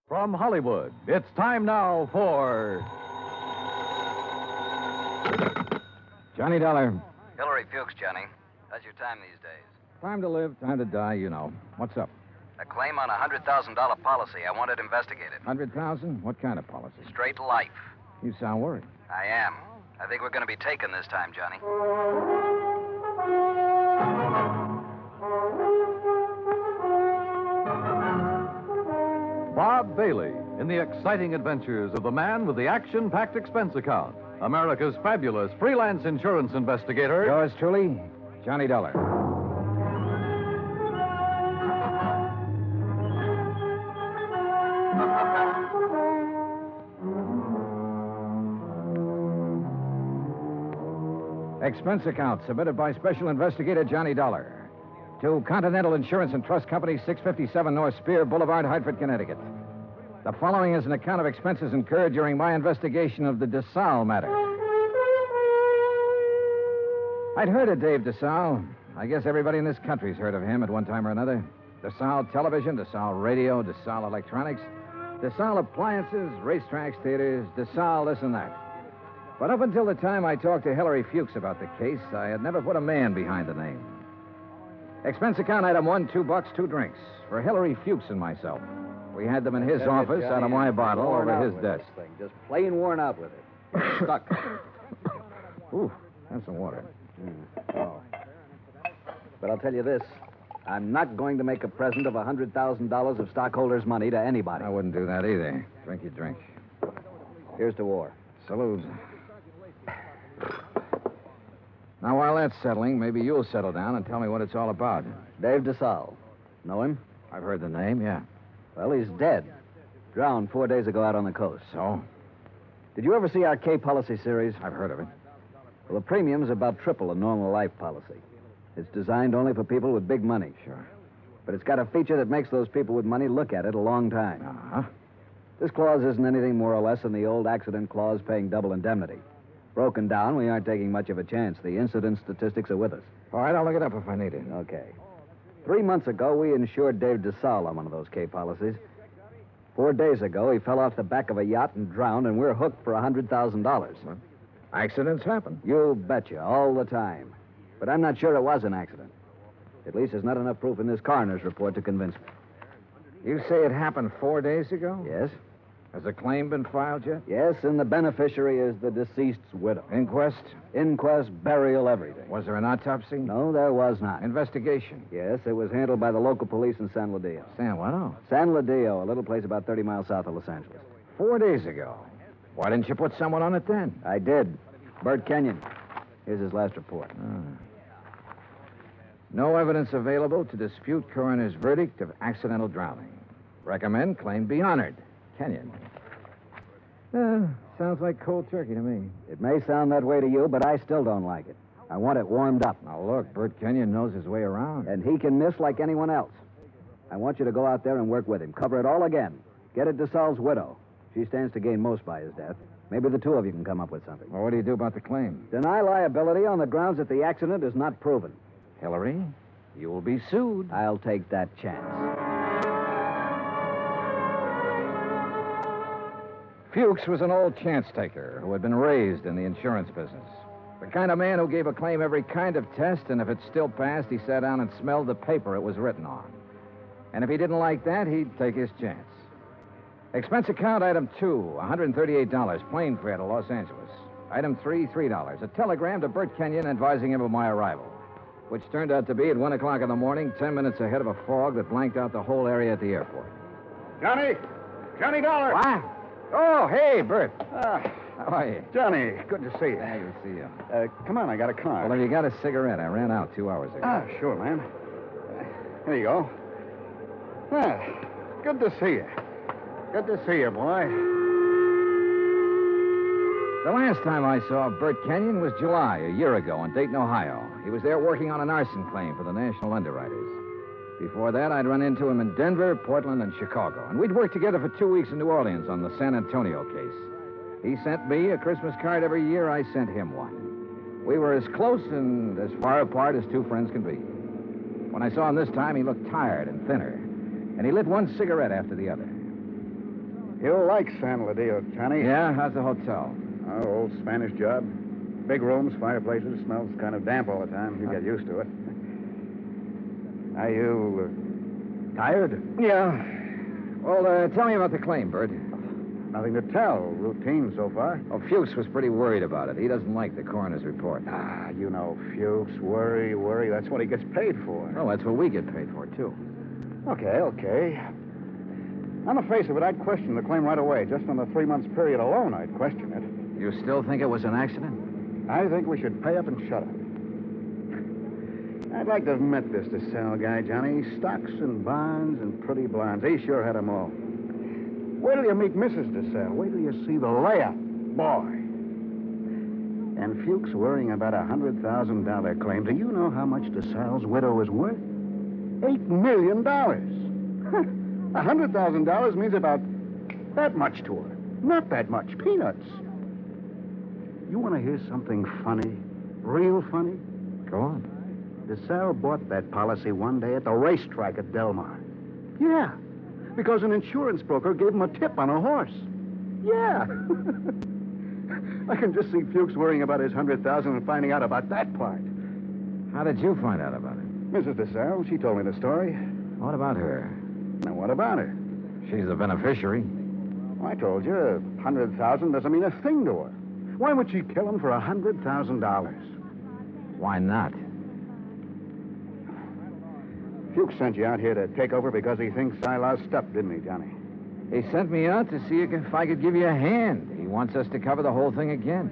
From Hollywood, it's time now for Johnny Dollar. Hillary Fuchs, Johnny. How's your time these days? Time to live, time to die, you know. What's up? A claim on a $100,000 policy. I want it investigated. 100,000? What kind of policy? Straight life. You sound worried. I am. I think we're going to be taken this time, Johnny. Bob Bailey in the exciting adventures of the man with the action-packed expense account. America's fabulous freelance insurance investigator. Yours truly, Johnny Dollar. Expense account submitted by Special Investigator Johnny Dollar to Continental Insurance and Trust Company, 657 North Spear Boulevard, Hartford, Connecticut. The following is an account of expenses incurred during my investigation of the DeSalle matter. I'd heard of Dave DeSalle. I guess everybody in this country's heard of him at one time or another. DeSalle Television, DeSalle Radio, DeSalle Electronics, DeSalle Appliances, racetracks, theaters, DeSalle this and that. But up until the time I talked to Hillary Fuchs about the case, I had never put a man behind the name. Expense account item 1, $2, 2 drinks for Hillary Fuchs and myself. We had them in his office out of my bottle over his desk. Just plain worn out with it. Stuck. Ooh, have some water. Oh. But I'll tell you this. I'm not going to make a present of $100,000 of stockholders' money to anybody. I wouldn't do that either. Drink your drink. Here's to war. Salute. Now, while that's settling, maybe you'll settle down and tell me what it's all about. Dave DeSalle. Know him? I've heard the name, yeah. Well, he's dead. Drowned 4 days ago out on the coast. So? Did you ever see our K policy series? I've heard of it. Well, the premium's about triple a normal life policy. It's designed only for people with big money. Sure. But it's got a feature that makes those people with money look at it a long time. Uh-huh. This clause isn't anything more or less than the old accident clause paying double indemnity. Broken down, we aren't taking much of a chance. The incident statistics are with us. All right, I'll look it up if I need it. Okay. 3 months ago, we insured Dave DeSalle on one of those K policies. 4 days ago, he fell off the back of a yacht and drowned, and we're hooked for $100,000. Well, accidents happen. You betcha, all the time. But I'm not sure it was an accident. At least there's not enough proof in this coroner's report to convince me. You say it happened 4 days ago? Yes? Has a claim been filed yet? Yes, and the beneficiary is the deceased's widow. Inquest? Inquest, burial, everything. Was there an autopsy? No, there was not. Investigation? Yes, it was handled by the local police in San Ladillo. San what? Oh. San Ladillo, a little place about 30 miles south of Los Angeles. 4 days ago. Why didn't you put someone on it then? I did. Bert Kenyon. Here's his last report. No evidence available to dispute coroner's verdict of accidental drowning. Recommend claim be honored. Kenyon. Sounds like cold turkey to me. It may sound that way to you, but I still don't like it. I want it warmed up. Now, look, Bert Kenyon knows his way around. And he can miss like anyone else. I want you to go out there and work with him. Cover it all again. Get at DeSalle's widow. She stands to gain most by his death. Maybe the two of you can come up with something. Well, what do you do about the claim? Deny liability on the grounds that the accident is not proven. Hillary, you will be sued. I'll take that chance. Fuchs was an old chance taker who had been raised in the insurance business. The kind of man who gave a claim every kind of test, and if it still passed, he sat down and smelled the paper it was written on. And if he didn't like that, he'd take his chance. Expense account item 2, $138, plane fare to Los Angeles. Item 3, $3, a telegram to Bert Kenyon advising him of my arrival, which turned out to be at 1 o'clock in the morning, 10 minutes ahead of a fog that blanked out the whole area at the airport. Johnny Dollar. What? Oh, hey, Bert. How are you? Johnny, good to see you. Glad to see you. Come on, I got a card. Well, have you got a cigarette? I ran out 2 hours ago. Sure, man. Here you go. Good to see you. Good to see you, boy. The last time I saw Bert Kenyon was July, a year ago, in Dayton, Ohio. He was there working on an arson claim for the National Underwriters. Before that, I'd run into him in Denver, Portland, and Chicago. And we'd worked together for 2 weeks in New Orleans on the San Antonio case. He sent me a Christmas card every year. I sent him one. We were as close and as far apart as two friends can be. When I saw him this time, he looked tired and thinner. And he lit one cigarette after the other. You'll like San Ladillo, Johnny. Yeah? How's the hotel? Oh, old Spanish job. Big rooms, fireplaces, smells kind of damp all the time. You get used to it. Are you tired? Yeah. Well, tell me about the claim, Bert. Nothing to tell. Routine so far. Oh, Fuchs was pretty worried about it. He doesn't like the coroner's report. Ah, you know, Fuchs, worry. That's what he gets paid for. Oh, that's what we get paid for, too. Okay. On the face of it, I'd question the claim right away. Just on the 3 months period alone, I'd question it. You still think it was an accident? I think we should pay up and shut up. I'd like to have met this DeSalle guy, Johnny. Stocks and bonds and pretty blondes. He sure had 'em all. Wait till you meet Mrs. DeSalle. Wait till you see the layup. Boy. And Fuchs worrying about a $100,000 claim. Do you know how much DeSalle's widow is worth? $8 million. $100,000 means about that much to her. Not that much. Peanuts. You want to hear something funny? Real funny? Go on. DeSalle bought that policy one day at the racetrack at Del Mar. Yeah, because an insurance broker gave him a tip on a horse. Yeah. I can just see Fuchs worrying about his $100,000 and finding out about that part. How did you find out about it? Mrs. DeSalle, she told me the story. What about her? Now, what about her? She's the beneficiary. Well, I told you, $100,000 doesn't mean a thing to her. Why would she kill him for $100,000? Why not? Fuchs sent you out here to take over because he thinks I lost up, didn't he, Johnny? He sent me out to see if I could give you a hand. He wants us to cover the whole thing again.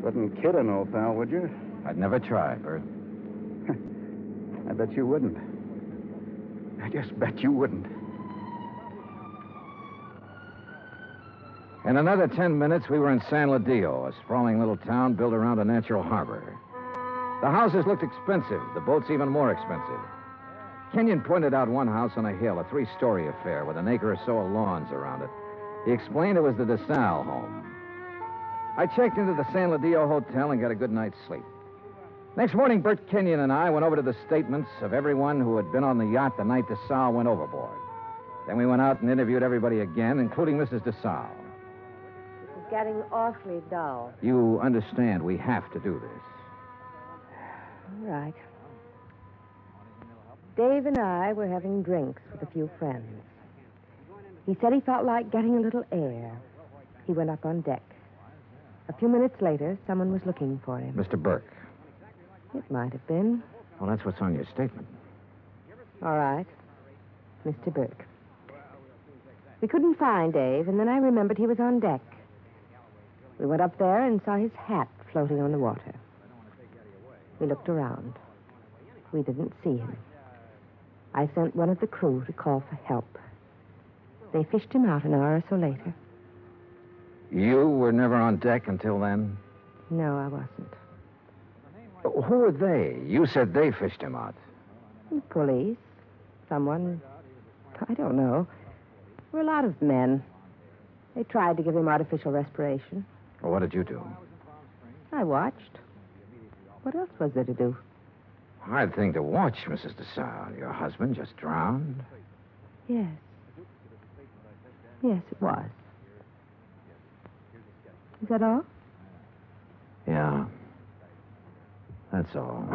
Wouldn't kid an old pal, would you? I'd never try, Bert. I bet you wouldn't. I just bet you wouldn't. In another 10 minutes, we were in San Ladillo, a sprawling little town built around a natural harbor. The houses looked expensive, the boats even more expensive. Kenyon pointed out one house on a hill, a 3-story affair with an acre or so of lawns around it. He explained it was the DeSalle home. I checked into the San Ladillo Hotel and got a good night's sleep. Next morning, Bert Kenyon and I went over to the statements of everyone who had been on the yacht the night DeSalle went overboard. Then we went out and interviewed everybody again, including Mrs. DeSalle. It's getting awfully dull. You understand we have to do this. All right. Dave and I were having drinks with a few friends. He said he felt like getting a little air. He went up on deck. A few minutes later, someone was looking for him. Mr. Burke. It might have been. Well, that's what's on your statement. All right. Mr. Burke. We couldn't find Dave, and then I remembered he was on deck. We went up there and saw his hat floating on the water. We looked around. We didn't see him. I sent one of the crew to call for help. They fished him out an hour or so later. You were never on deck until then? No, I wasn't. Who were they? You said they fished him out. The police. Someone. I don't know. There were a lot of men. They tried to give him artificial respiration. Well, what did you do? I watched. What else was there to do? Hard thing to watch, Mrs. DeSalle. Your husband just drowned. Yes. Yes, it was. Is that all? Yeah. That's all.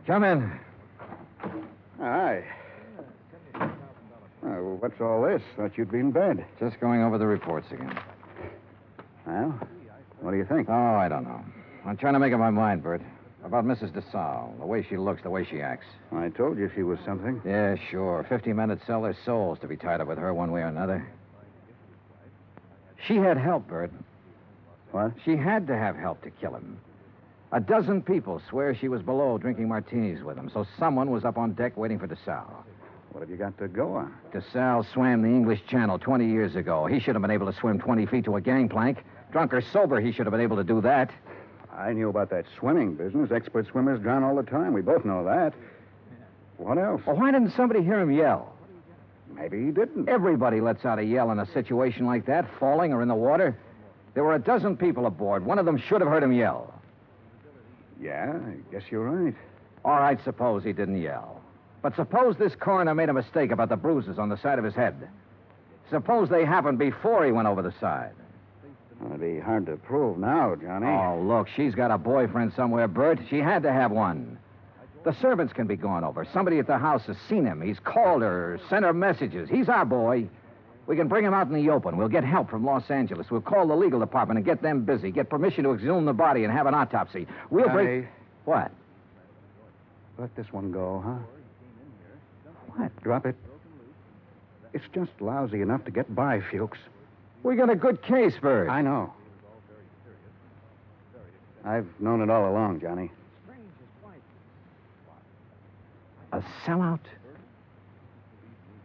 Come in. Hi. Oh, what's all this? Thought you'd be in bed. Just going over the reports again. Well, what do you think? Oh, I don't know. I'm trying to make up my mind, Bert. About Mrs. DeSalle. The way she looks, the way she acts. I told you she was something. Yeah, sure. 50 men would sell their souls to be tied up with her one way or another. She had help, Bert. What? She had to have help to kill him. A dozen people swear she was below drinking martinis with him, so someone was up on deck waiting for DeSalle. What have you got to go on? DeSalle swam the English Channel 20 years ago. He should have been able to swim 20 feet to a gangplank. Drunk or sober, he should have been able to do that. I knew about that swimming business. Expert swimmers drown all the time. We both know that. What else? Well, why didn't somebody hear him yell? Maybe he didn't. Everybody lets out a yell in a situation like that, falling or in the water. There were a dozen people aboard. One of them should have heard him yell. Yeah, I guess you're right. All right, suppose he didn't yell. But suppose this coroner made a mistake about the bruises on the side of his head. Suppose they happened before he went over the side. It'd be hard to prove now, Johnny. Oh, look, she's got a boyfriend somewhere, Bert. She had to have one. The servants can be gone over. Somebody at the house has seen him. He's called her, sent her messages. He's our boy. We can bring him out in the open. We'll get help from Los Angeles. We'll call the legal department and get them busy. Get permission to exhume the body and have an autopsy. We'll bring... What? Let this one go, huh? What? Drop it. It's just lousy enough to get by, Fuchs. We got a good case, Bert. I know. I've known it all along, Johnny. A sellout?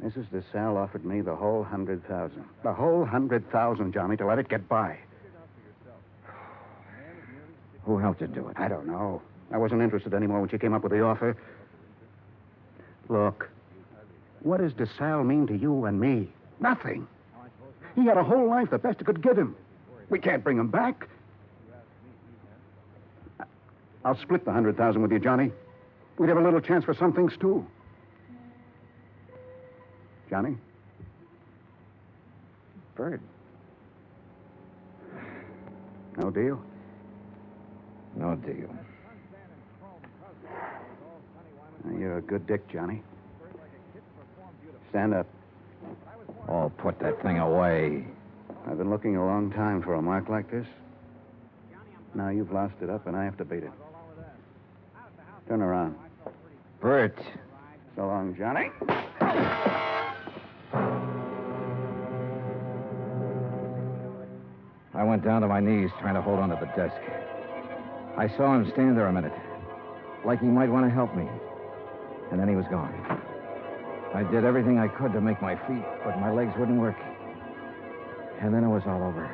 Mrs. DeSalle offered me the whole 100,000. The whole 100,000, Johnny, to let it get by. Who helped you do it? I don't know. I wasn't interested anymore when she came up with the offer. Look, what does DeSalle mean to you and me? Nothing. He had a whole life, the best it could give him. We can't bring him back. I'll split the 100,000 with you, Johnny. We'd have a little chance for some things, too. Johnny? Bert. No deal? No deal. You're a good dick, Johnny. Stand up. Oh, put that thing away. I've been looking a long time for a mark like this. Now you've lost it up, and I have to beat it. Turn around. Bert. So long, Johnny. I went down to my knees trying to hold onto the desk. I saw him stand there a minute, like he might want to help me. And then he was gone. I did everything I could to make my feet, but my legs wouldn't work. And then it was all over.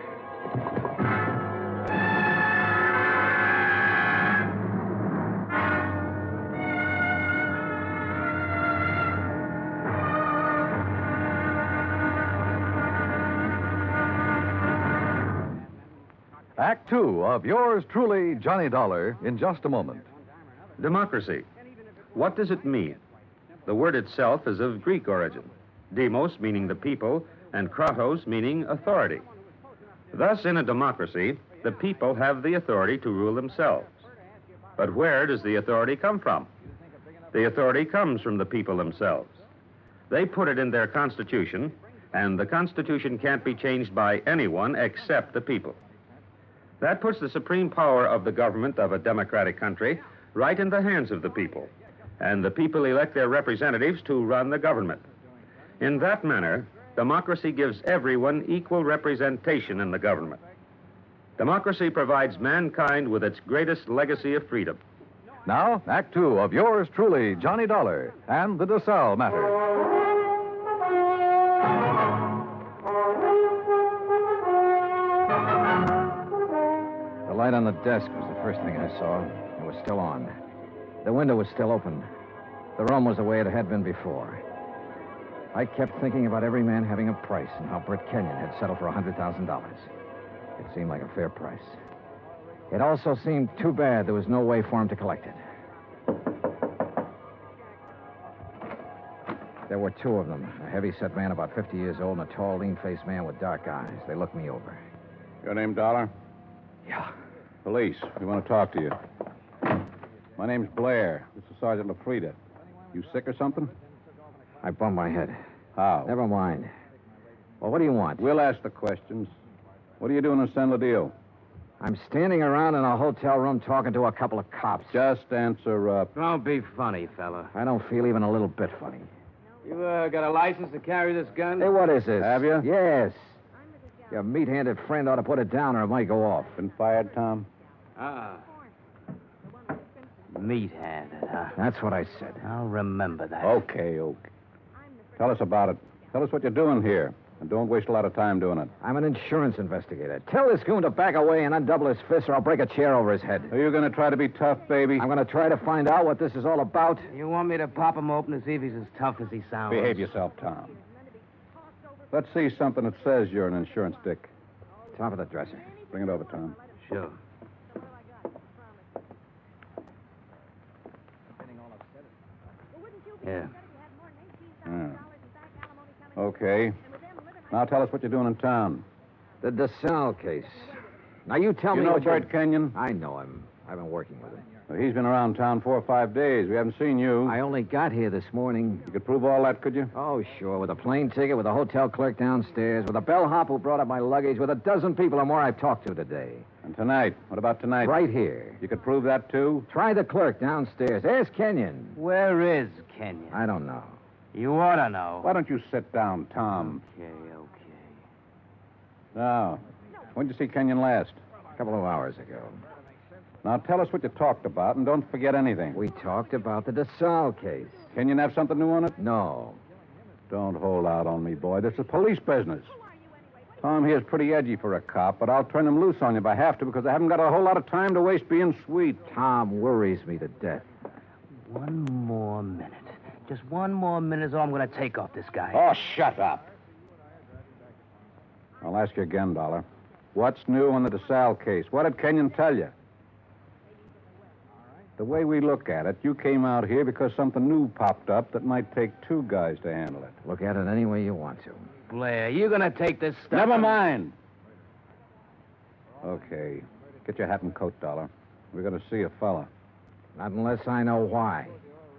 Act two of yours truly, Johnny Dollar, in just a moment. Democracy. What does it mean? The word itself is of Greek origin. Demos meaning the people, and kratos meaning authority. Thus, in a democracy, the people have the authority to rule themselves. But where does the authority come from? The authority comes from the people themselves. They put it in their Constitution, and the Constitution can't be changed by anyone except the people. That puts the supreme power of the government of a democratic country right in the hands of the people, and the people elect their representatives to run the government. In that manner, democracy gives everyone equal representation in the government. Democracy provides mankind with its greatest legacy of freedom. Now, Act two of yours truly, Johnny Dollar, and the DeSalle matter. The light on the desk was the first thing I saw. It was still on. The window was still open. The room was the way it had been before. I kept thinking about every man having a price and how Bert Kenyon had settled for $100,000. It seemed like a fair price. It also seemed too bad there was no way for him to collect it. There were two of them, a heavy-set man about 50 years old and a tall, lean-faced man with dark eyes. They looked me over. Your name, Dollar? Yeah. Police. We want to talk to you. My name's Blair. This is Sergeant LaFrida. You sick or something? I bumped my head. How? Never mind. Well, what do you want? We'll ask the questions. What are you doing in San Ladillo? I'm standing around in a hotel room talking to a couple of cops. Just answer up. Don't be funny, fella. I don't feel even a little bit funny. You got a license to carry this gun? Hey, what is this? Have you? Yes. Your meat-handed friend ought to put it down or it might go off. Been fired, Tom? Meat-handed, huh? That's what I said. I'll remember that. Okay. Tell us about it. Tell us what you're doing here. And don't waste a lot of time doing it. I'm an insurance investigator. Tell this goon to back away and undouble his fist or I'll break a chair over his head. Are you going to try to be tough, baby? I'm going to try to find out what this is all about. You want me to pop him open to see if he's as tough as he sounds? Behave yourself, Tom. Let's see something that says you're an insurance dick. Top of the dresser. Bring it over, Tom. Sure. Yeah. Yeah. Okay. Now tell us what you're doing in town. The DeSalle case. Now, you tell You me know what Bert Kenyon? I know him. I've been working with him. Well, he's been around town 4 or 5 days. We haven't seen you. I only got here this morning. You could prove all that, could you? Oh, sure. With a plane ticket, with a hotel clerk downstairs, with a bellhop who brought up my luggage, with a dozen people or more I've talked to today. And tonight? What about tonight? Right here. You could prove that, too? Try the clerk downstairs. Ask Kenyon. Where is Kenyon? I don't know. You ought to know. Why don't you sit down, Tom? Okay. Now, when did you see Kenyon last? A couple of hours ago. Now, tell us what you talked about, and don't forget anything. We talked about the DeSalle case. Kenyon have something new on it? No. Don't hold out on me, boy. This is police business. Tom here's pretty edgy for a cop, but I'll turn him loose on you if I have to because I haven't got a whole lot of time to waste being sweet. Tom worries me to death. One more minute. Just one more minute is all I'm going to take off this guy. Oh, shut up. I'll ask you again, Dollar. What's new on the DeSalle case? What did Kenyon tell you? The way we look at it, you came out here because something new popped up that might take 2 guys to handle it. Look at it any way you want to. Blair, you going to take this stuff? Never mind. Okay. Get your hat and coat, Dollar. We're going to see a fella. Not unless I know why.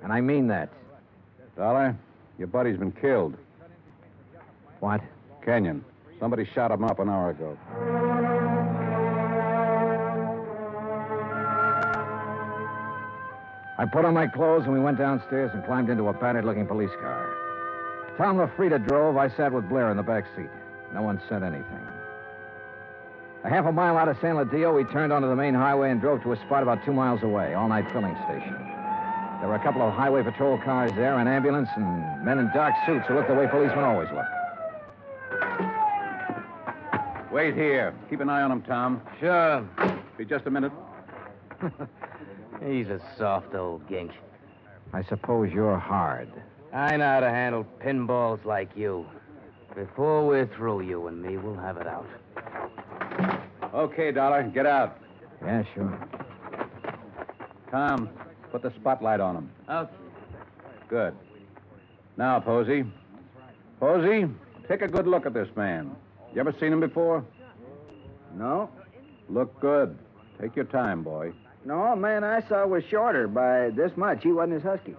And I mean that. Dollar, your buddy's been killed. What? Kenyon. Somebody shot him up an hour ago. I put on my clothes and we went downstairs and climbed into a battered-looking police car. Tom LaFrida drove. I sat with Blair in the back seat. No one said anything. A half a mile out of San Ladillo, we turned onto the main highway and drove to a spot about 2 miles away, all-night filling station. There were a couple of highway patrol cars there, an ambulance, and men in dark suits who looked the way policemen always look. Wait here. Keep an eye on him, Tom. Sure. Be just a minute. He's a soft old gink. I suppose you're hard. I know how to handle pinballs like you. Before we're through, you and me, we'll have it out. Okay, Dollar. Get out. Yeah, sure. Tom, put the spotlight on him. Okay. Good. Now, Posey. Posey, take a good look at this man. You ever seen him before? No? Look good. Take your time, boy. No, man I saw was shorter by this much. He wasn't as husky.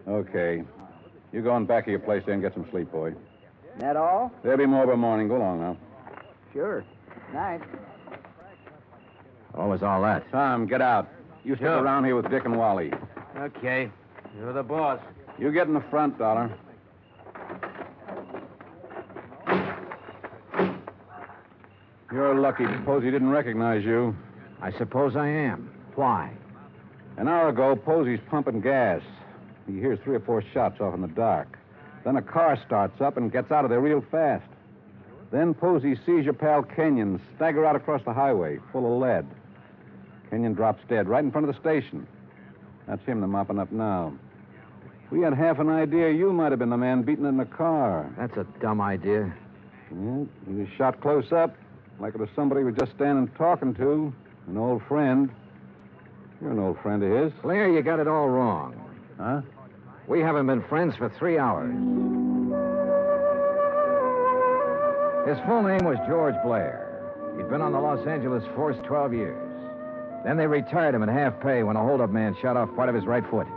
Okay. You go in back of your place there and get some sleep, boy. That all? There'll be more by morning. Go along now. Sure. Night. What was all that? Tom, get out. You stick Sure. around here with Dick and Wally. Okay. You're the boss. You get in the front, Dollar. You're lucky Posey didn't recognize you. I suppose I am. Why? An hour ago, Posey's pumping gas. He hears 3 or 4 shots off in the dark. Then a car starts up and gets out of there real fast. Then Posey sees your pal Kenyon stagger out across the highway, full of lead. Kenyon drops dead right in front of the station. That's him they're mopping up now. We had half an idea you might have been the man beaten in the car. That's a dumb idea. Yeah, he was shot close up, like it was somebody we were just standing talking to, an old friend. You're an old friend of his. Blair, you got it all wrong. Huh? We haven't been friends for 3 hours. His full name was George Blair. He'd been on the Los Angeles force 12 years. Then they retired him at half pay when a holdup man shot off part of his right foot.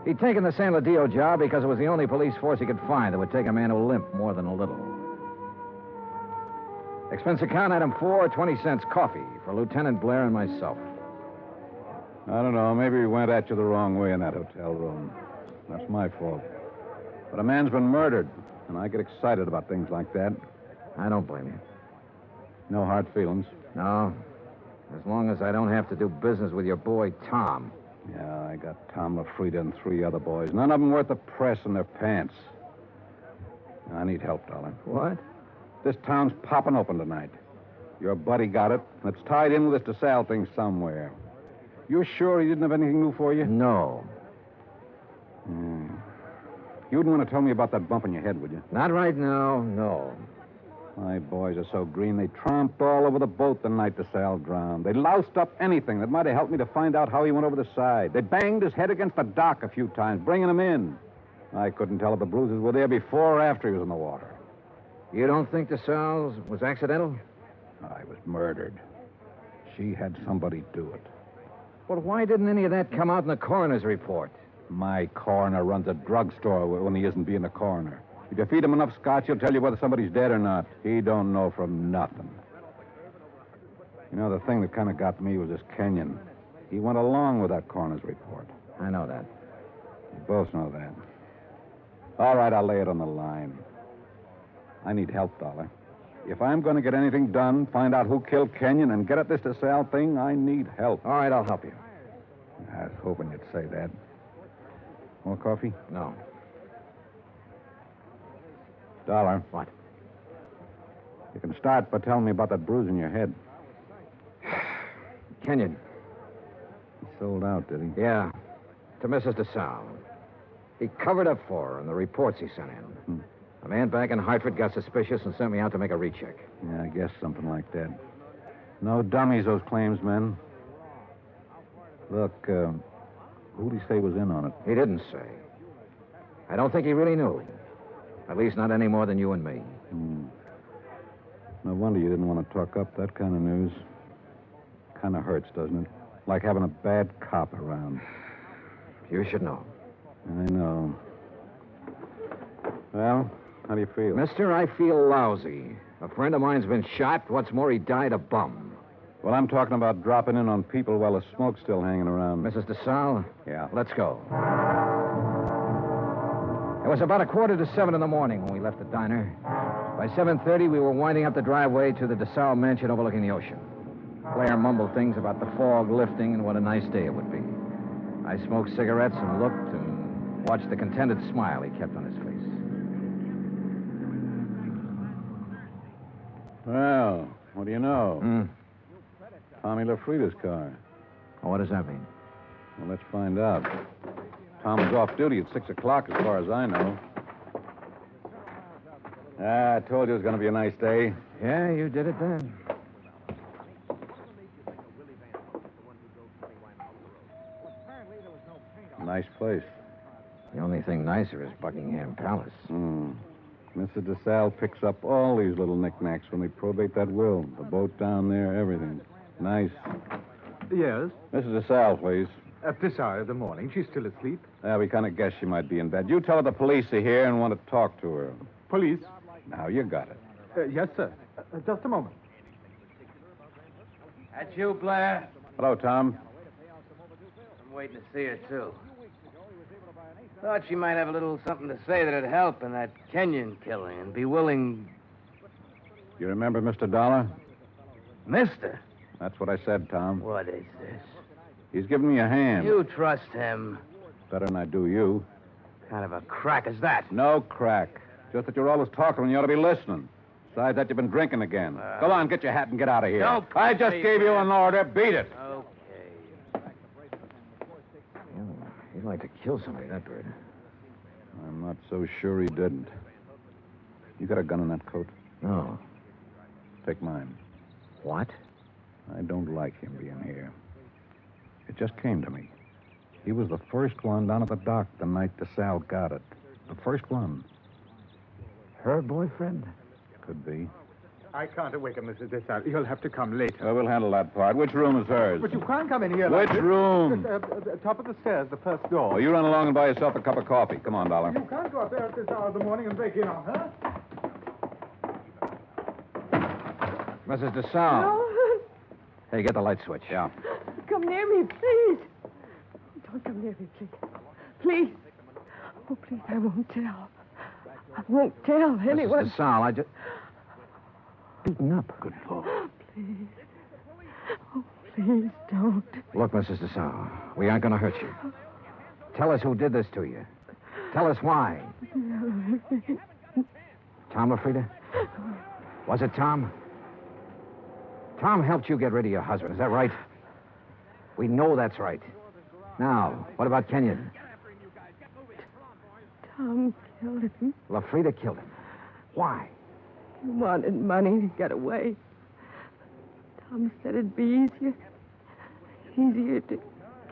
He'd taken the San Ladillo job because it was the only police force he could find that would take a man who limped more than a little. Expense account item 4, 20 cents coffee for Lieutenant Blair and myself. I don't know. Maybe we went at you the wrong way in that hotel room. That's my fault. But a man's been murdered, and I get excited about things like that. I don't blame you. No hard feelings. No. As long as I don't have to do business with your boy, Tom. Yeah, I got Tom LaFrida and 3 other boys. None of them worth the press in their pants. I need help, Dollar. What? This town's popping open tonight. Your buddy got it, and it's tied in with this DeSalle thing somewhere. You're sure he didn't have anything new for you? No. You wouldn't want to tell me about that bump in your head, would you? Not right now, no. My boys are so green, they tromped all over the boat the night DeSalle drowned. They loused up anything that might have helped me to find out how he went over the side. They banged his head against the dock a few times, bringing him in. I couldn't tell if the bruises were there before or after he was in the water. You don't think DeSalle's was accidental? I was murdered. She had somebody do it. Well, why didn't any of that come out in the coroner's report? My coroner runs a drugstore when he isn't being a coroner. If you feed him enough scotch, he'll tell you whether somebody's dead or not. He don't know from nothing. You know, the thing that kind of got me was this Kenyon. He went along with that coroner's report. I know that. We both know that. All right, I'll lay it on the line. I need help, Dollar. If I'm going to get anything done, find out who killed Kenyon, and get at this DeSalle thing, I need help. All right, I'll help you. I was hoping you'd say that. More coffee? No. Dollar. What? You can start by telling me about that bruise in your head. Kenyon. He sold out, did he? Yeah. To Mrs. DeSalle. He covered up for her in the reports he sent in. A man back in Hartford got suspicious and sent me out to make a recheck. Yeah, I guess something like that. No dummies, those claims men. Look, who'd he say was in on it? He didn't say. I don't think he really knew. At least not any more than you and me. No wonder you didn't want to talk up that kind of news. Kind of hurts, doesn't it? Like having a bad cop around. You should know. I know. Well, how do you feel? Mister, I feel lousy. A friend of mine's been shot. What's more, he died a bum. Well, I'm talking about dropping in on people while the smoke's still hanging around. Mrs. DeSalle? Yeah. Let's go. It was about 6:45 in the morning when we left the diner. By 7:30, we were winding up the driveway to the DeSalle mansion overlooking the ocean. Blair mumbled things about the fog lifting and what a nice day it would be. I smoked cigarettes and looked and watched the contented smile he kept on his face. Well, what do you know? Tommy LaFrida's car. Well, what does that mean? Well, let's find out. Tom was off duty at 6 o'clock, as far as I know. I told you it was going to be a nice day. Yeah, you did it then. Nice place. The only thing nicer is Buckingham Palace. Mrs. DeSalle picks up all these little knickknacks when they probate that will. The boat down there, everything. Nice. Yes? Mrs. DeSalle, please. At this hour of the morning. She's still asleep. Yeah, we kind of guessed she might be in bed. You tell her the police are here and want to talk to her. Police? Now, you got it. Yes, sir. Just a moment. That's you, Blair? Hello, Tom. I'm waiting to see her, too. Thought she might have a little something to say that'd help in that Kenyon killing and be willing... You remember Mr. Dollar? Mister? That's what I said, Tom. What is this? He's giving me a hand. You trust him. Better than I do you. What kind of a crack is that? No crack. Just that you're always talking when you ought to be listening. Besides that, you've been drinking again. Come on, get your hat and get out of here. No, I just gave you an order. Beat it. Okay. He'd like to kill somebody, that bird. I'm not so sure he didn't. You got a gun in that coat? No. Take mine. What? I don't like him being here. It just came to me. He was the first one down at the dock the night DeSalle got it. The first one. Her boyfriend? Could be. I can't awaken Mrs. DeSalle. You'll have to come later. Well, we'll handle that part. Which room is hers? But you can't come in here Which like this. room? Top of the stairs, the first door. Oh, you run along and buy yourself a cup of coffee. Come on, Dollar. You can't go up there at this hour of the morning and break in on her. Mrs. DeSalle. No. Hey, get the light switch. Yeah. Come near me, please. Don't come near me, please. Please. Oh, please, I won't tell. I won't tell anyone. Mrs. DeSalle, I just... Beaten up. Good Lord. Please. Oh, please don't. Look, Mrs. DeSalle, we aren't going to hurt you. Tell us who did this to you. Tell us why. Tom LaFrida? Was it Tom? Tom helped you get rid of your husband, is that right? We know that's right. Now, what about Kenyon? Tom killed him. LaFrida killed him. Why? He wanted money to get away. Tom said it'd be easier to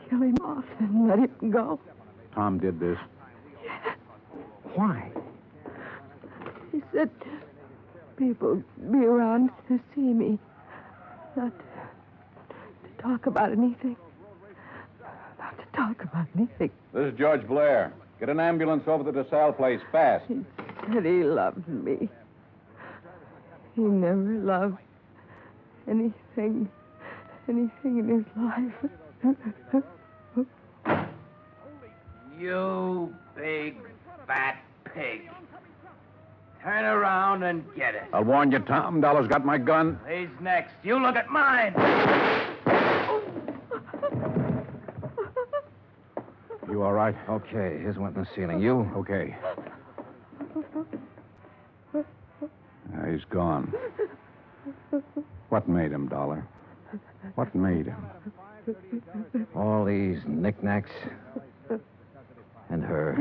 kill him off than let him go. Tom did this. Why? He said people would be around to see me, not to talk about anything. Not to talk about anything. This is George Blair. Get an ambulance over to the DeSalle place, fast. He said he loved me. He never loved anything in his life. You big, fat pig. Turn around and get it. I'll warn you, Tom. Dollar's got my gun. He's next. You look at mine. You all right? Okay, here's one in the ceiling. You? Okay. He's gone. What made him, Dollar? What made him? All these knickknacks. And her.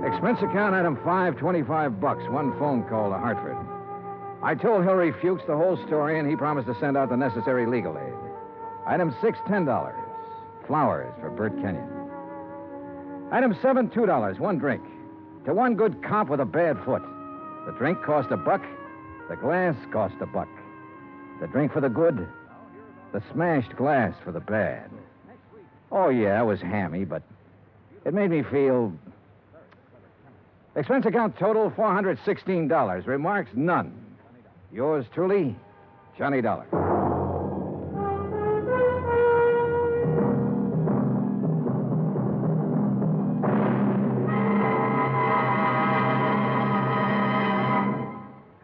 Expense account item 5, $25. One phone call to Hartford. I told Hillary Fuchs the whole story, and he promised to send out the necessary legal aid. Item 6, $10. Flowers for Bert Kenyon. Item 7, $2. One drink. To one good cop with a bad foot. The drink cost $1. The glass cost $1. The drink for the good. The smashed glass for the bad. Oh, yeah, it was hammy, but it made me feel... Expense account total, $416. Remarks, none. Yours truly, Johnny Dollar.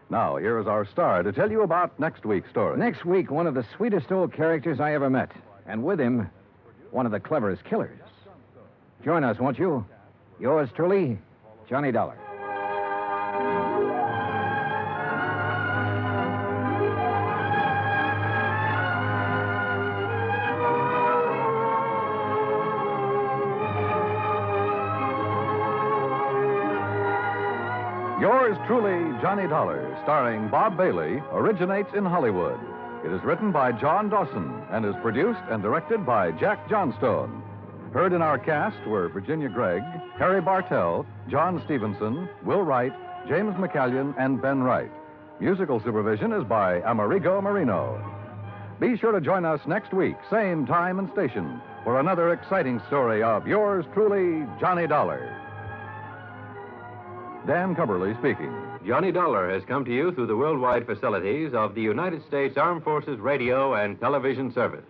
Now, here is our star to tell you about next week's story. Next week, one of the sweetest old characters I ever met. And with him, one of the cleverest killers. Join us, won't you? Yours truly, Johnny Dollar. Yours truly, Johnny Dollar, starring Bob Bailey, originates in Hollywood. It is written by John Dawson and is produced and directed by Jack Johnstone. Heard in our cast were Virginia Gregg, Harry Bartell, John Stevenson, Will Wright, James McCallion, and Ben Wright. Musical supervision is by Amerigo Marino. Be sure to join us next week, same time and station, for another exciting story of yours truly, Johnny Dollar. Dan Cubberly speaking. Johnny Dollar has come to you through the worldwide facilities of the United States Armed Forces Radio and Television Service.